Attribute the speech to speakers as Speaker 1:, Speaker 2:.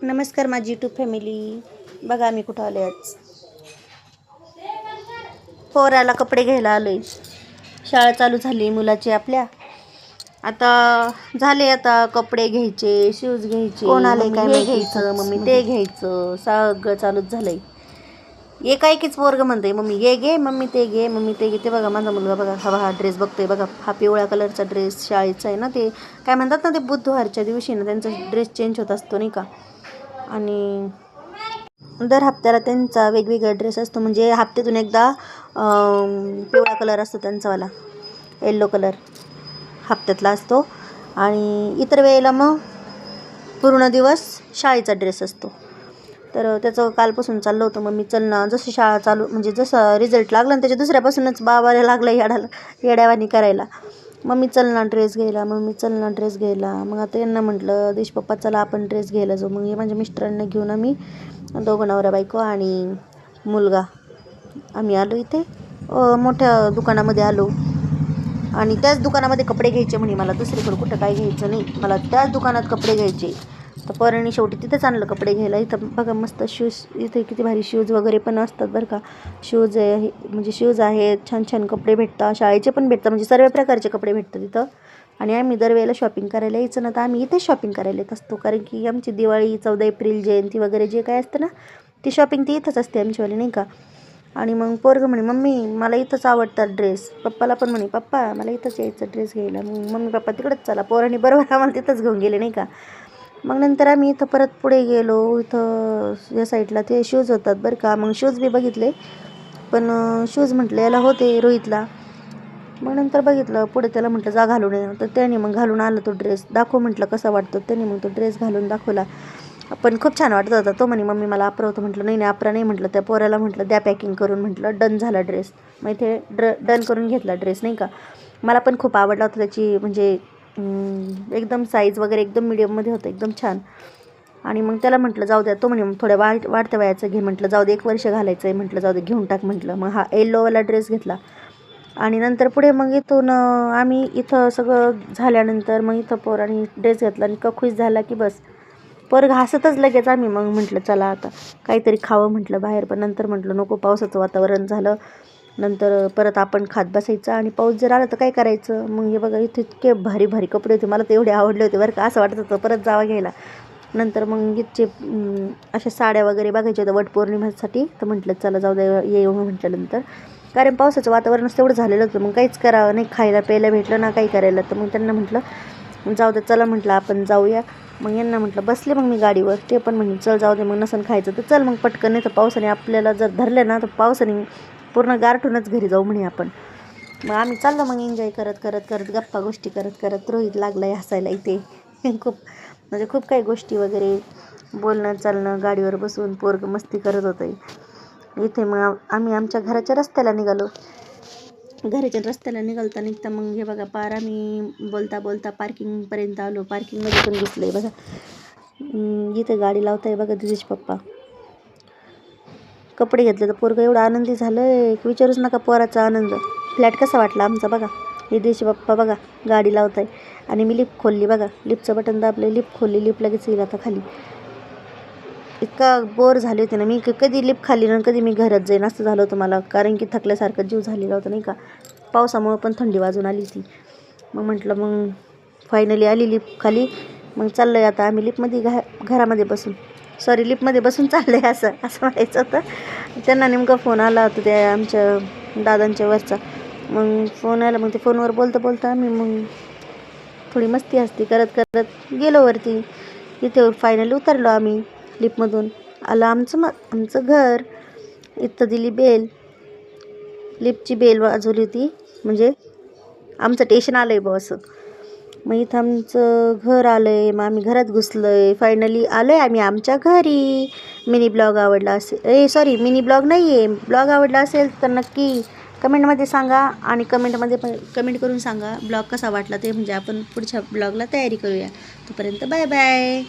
Speaker 1: नमस्कार माझी YouTube family. बघा आम्ही कुठं आलो आज. पोराला कपडे घ्यायला आलोय. शाळा चालू झाली मुलाची आपल्या. आता झाले आता कपडे घ्यायचे, शूज घ्यायचे,
Speaker 2: कोण आले काय
Speaker 1: हे घ्यायचं, मम्मी ते घ्यायचं, सगळं चालूच झालंय. एकाएकीच पोरग म्हणते मम्मी हे घे, मम्मी ते घे, मम्मी ते घे. ते बघा माझा मुलगा बघा, हा ड्रेस बघतोय बघा, हा पिवळ्या कलरचा ड्रेस शाळेचा आहे ना. ते काय म्हणतात ना, ते बुधवारच्या दिवशी ना त्यांचा ड्रेस चेंज होत असतो नाही का. आणि दर हप्त्याला त्यांचा वेगवेगळा ड्रेस असतो. म्हणजे हप्त्यातून एकदा पिवळा कलर असतो त्यांचावाला, येल्लो कलर हप्त्यातला असतो. आणि इतर वेळेला मग पूर्ण दिवस शाळेचा ड्रेस असतो. तर त्याचं कालपासून चाललं होतं मग मी चल ना, जसं शाळा चालू म्हणजे जसं रिझल्ट लागला ना त्याच्या दुसऱ्यापासूनच बाबाला लागला येड्यावानी करायला. मम्मी चल ना ड्रेस घ्यायला, मम्मी चल ना ड्रेस घ्यायला. मग आता यांना म्हटलं देश पप्पा चला आपण ड्रेस घ्यायला जाऊ. मग माझ्या मिस्टरांना घेऊन आम्ही दोघं नवरा बायको आणि मुलगा आम्ही आलो इथे मोठ्या दुकानामध्ये आलो. आणि त्याच दुकानामध्ये कपडे घ्यायचे म्हणे मला, दुसरीकडे कुठं काय घ्यायचं नाही, मला त्याच दुकानात कपडे घ्यायचे. तर पोरांनी शेवटी तिथंच आणलं कपडे घ्यायला. इथं बघा मस्त शूज, इथे किती भारी शूज वगैरे पण असतात बरं का. शूज आहे म्हणजे शूज आहेत, छान छान कपडे भेटतात, शाळेचे पण भेटतात, म्हणजे सर्व प्रकारचे कपडे भेटतात इथं. आणि आम्ही दरवेळेला शॉपिंग करायला यायचं ना, तर आम्ही इथेच शॉपिंग करायला येत असतो. कारण की आमची दिवाळी, 14 एप्रिल, जयंती वगैरे जे काय असतं ना, ती शॉपिंग ती इथंच असते आमचीवाली नाही का. आणि मग पोरगं म्हणे मम्मी मला इथंच आवडतात ड्रेस. पप्पाला पण म्हणे पप्पा मला इथंच यायचं ड्रेस घ्यायला. मग मम्मी पप्पा तिकडंच चला, पोरांनी बरोबर आम्हाला तिथंच घेऊन गेले नाही का. मग नंतर आम्ही इथं परत पुढे गेलो. इथं या साईडला ते शूज होतात बरं का. मग शूज बी बघितले, पण शूज म्हटलं याला होते रोहितला. मग नंतर बघितलं पुढे, त्याला म्हटलं जा घालून ये. तर त्याने मग घालून आलं तो ड्रेस. दाखव म्हटलं कसा वाटतो. त्याने मग तो ड्रेस घालून दाखवला, पण खूप छान वाटत होता. तो म्हणे मम्मी मला अप्रवतो. म्हटलं नाही नाही अप्रा नाही म्हटलं. त्या पोऱ्याला म्हटलं द्या पॅकिंग करून. म्हटलं डन झाला ड्रेस. मग इथे डन करून घेतला ड्रेस नाही का. मला पण खूप आवडला होता त्याची, म्हणजे एकदम साईज वगैरे एकदम मीडियममध्ये होतं, एकदम छान. आणि मग त्याला म्हटलं जाऊ द्या. तो म्हणे थोड्या वाढत्या वयाचं घे. म्हटलं जाऊ दे 1 वर्ष घालायचं आहे. म्हटलं जाऊ दे घेऊन टाक म्हटलं. मग हा येल्लोवाला ड्रेस घेतला. आणि नंतर पुढे मग इथून आम्ही इथं सगळं झाल्यानंतर मग इथं पोरांनी ड्रेस घेतला आणि खुश झाला की बस. पोरग हसतच लगेच. आम्ही मग म्हटलं चला आता काहीतरी खावं म्हटलं बाहेर, पण नंतर म्हटलं नको, पावसाचं वातावरण झालं, नंतर परत आपण खात बसायचं आणि पाऊस जर आला तर काय करायचं. मग हे बघा इथे इतके भारी भारी कपडे होते, मला तर एवढे आवडले होते बरं का. असं वाटत होतं परत जावा घ्यायला. नंतर मग इथचे अशा साड्या वगैरे बघायच्या होत्या वटपौर्णिमेसाठी. तर म्हटलं चला जाऊ द्या येऊ म्हटल्यानंतर, कारण पावसाचं वातावरणच तेवढं झालेलं होतं. मग काहीच करावं नाही, खायला प्यायला भेटलं ना काही करायला. तर मग त्यांना म्हटलं जाऊ द्या चला म्हटलं आपण जाऊया. मग यांना म्हटलं बसले मग मी गाडीवर. ते पण म्हणे चल जाऊ दे मग नसन खायचं तर चल मग पटकन, नाही तर पावसाने आपल्याला जर धरलं ना तर पावसाने पूर्ण गारठूनच घरी जाऊ म्हणे आपण. मग आम्ही चाललो मग एन्जॉय करत करत करत गप्पा गोष्टी करत करत. रोहित लागला आहे हसायला इथे. खूप म्हणजे खूप काही गोष्टी वगैरे बोलणं चालणं, गाडीवर बसून पोरगं मस्ती करत होतं इथे. मग आम्ही आमच्या घराच्या रस्त्याला निघालो. घराच्या रस्त्याला निघता मग हे बघा पार आम्ही बोलता बोलता पार्किंगपर्यंत आलो. पार्किंगमध्ये पण दिसलं आहे बघा, इथे गाडी लावत आहे बघा दिनेश पप्पा. कपडे घेतले तर पोरगं एवढं आनंदी झालं आहे की विचारूच नका पोराचा आनंद. फ्लॅट कसा वाटला आमचा बघा. हे दिनेश पप्पा बघा गाडी लावत आहे. आणि मी लिफ्ट खोलली बघा, लिफ्टचं बटन दाबलं, लिफ्ट खोलली, लिफ्ट लगेच येईल आता खाली. इतका बोर झाले होते ना मी, कधी लिफ्ट खाली ना कधी मी घरात जाईन असं झालं होतं मला. कारण की थकल्यासारखं जीव झालेला होता नाही का. पावसामुळं पण थंडी वाजून आली ती. मग म्हटलं मग फायनली आली लिफ्ट खाली. मग चाललं आहे आता आम्ही लिफ्टमध्ये घरामध्ये बसून, सॉरी लिफ्टमध्ये बसून चाललं आहे असं म्हणायचं होतं. त्यांना नेमका फोन आला होता त्या आमच्या दादांच्या वरचा. मग फोन आला, मग ते फोनवर बोलता बोलता आम्ही मग थोडी मस्ती हस्ती करत करत गेलो वरती. इथे फायनली उतरलो आम्ही लिफ्टमधून. आलं आमचं घर. इथं दिली बेल, लिफ्टची बेल वाजवली होती, म्हणजे आमचं स्टेशन आलं आहे बा असं. मग इथं आमचं घर आलं आहे. मग आम्ही घरात घुसलो आहे. फायनली आलो आहे आम्ही आमच्या घरी. मिनी ब्लॉग आवडला असेल, सॉरी मिनी ब्लॉग नाही आहे, ब्लॉग आवडला असेल तर नक्की कमेंटमध्ये सांगा. आणि कमेंटमध्ये पण कमेंट करून सांगा ब्लॉग कसा वाटला ते, म्हणजे आपण पुढच्या ब्लॉगला तयारी करूया. तोपर्यंत बाय बाय.